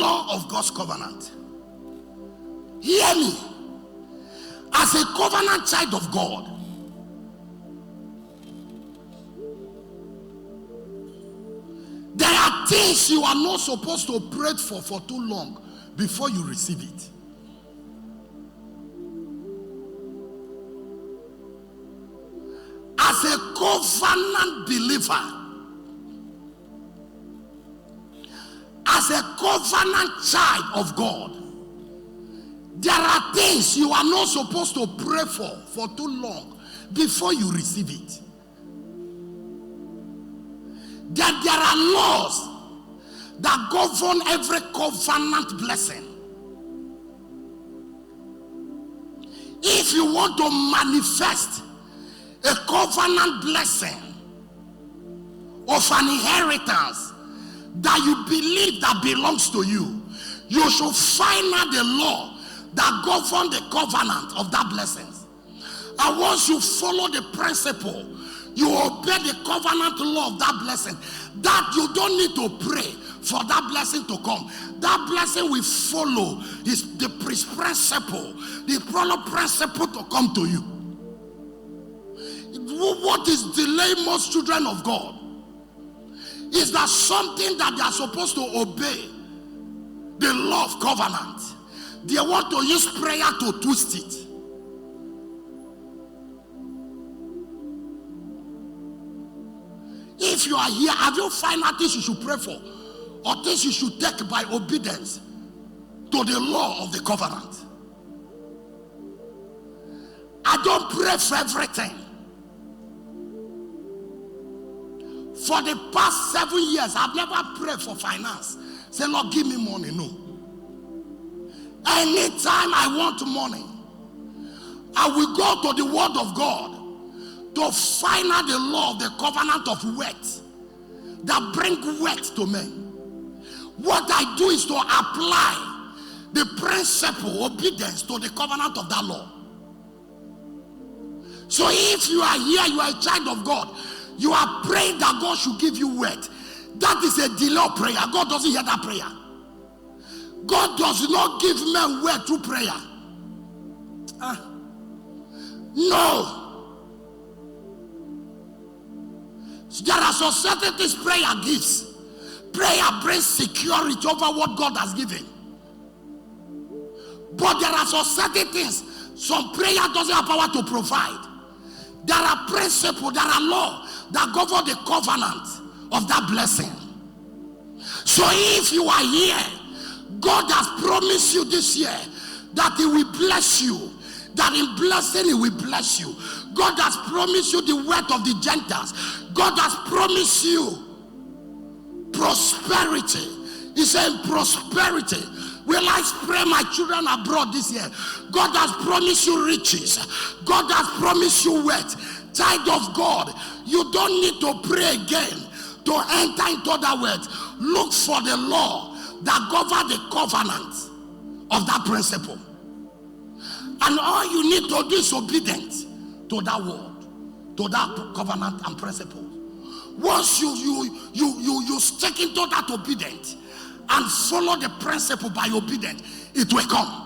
law of God's covenant. Hear me. As a covenant child of God, there are things you are not supposed to pray for too long before you receive it. As a covenant believer, as a covenant child of God, there are things you are not supposed to pray for too long before you receive it. That there are laws that govern every covenant blessing. If you want to manifest a covenant blessing of an inheritance that you believe that belongs to you, you should find out the law that governs the covenant of that blessing. And once you follow the principle, you obey the covenant law of that blessing, that you don't need to pray for that blessing to come. That blessing will follow the principle, the principle to come to you. What is delaying most children of God is that something that they are supposed to obey, the law of covenant, they want to use prayer to twist it. If you are here, have you found out things you should pray for, or things you should take by obedience to the law of the covenant? I don't pray for everything. For the past 7 years, I've never prayed for finance. Say, Lord, give me money. No. Anytime I want money, I will go to the word of God to find out the law of the covenant of wealth that bring wealth to men. What I do is to apply the principle, obedience to the covenant of that law. So if you are here, you are a child of God, you are praying that God should give you wealth. That is a delay prayer. God doesn't hear that prayer. God does not give men wealth through prayer. No. There are some certain things prayer gives. Prayer brings security over what God has given. But there are some certain things some prayer doesn't have power to provide. There are principles, there are laws that govern the covenant of that blessing. So if you are here, God has promised you this year that He will bless you, that in blessing He will bless you. God has promised you the wealth of the Gentiles. God has promised you prosperity. He said prosperity. Will I spray my children abroad this year? God has promised you riches. God has promised you wealth. Child of God, you don't need to pray again to enter into that wealth. Look for the law that governs the covenant of that principle. And all you need to do is obedience to that word, to that covenant and principle. Once you stick into that obedience and follow the principle by obedience, it will come.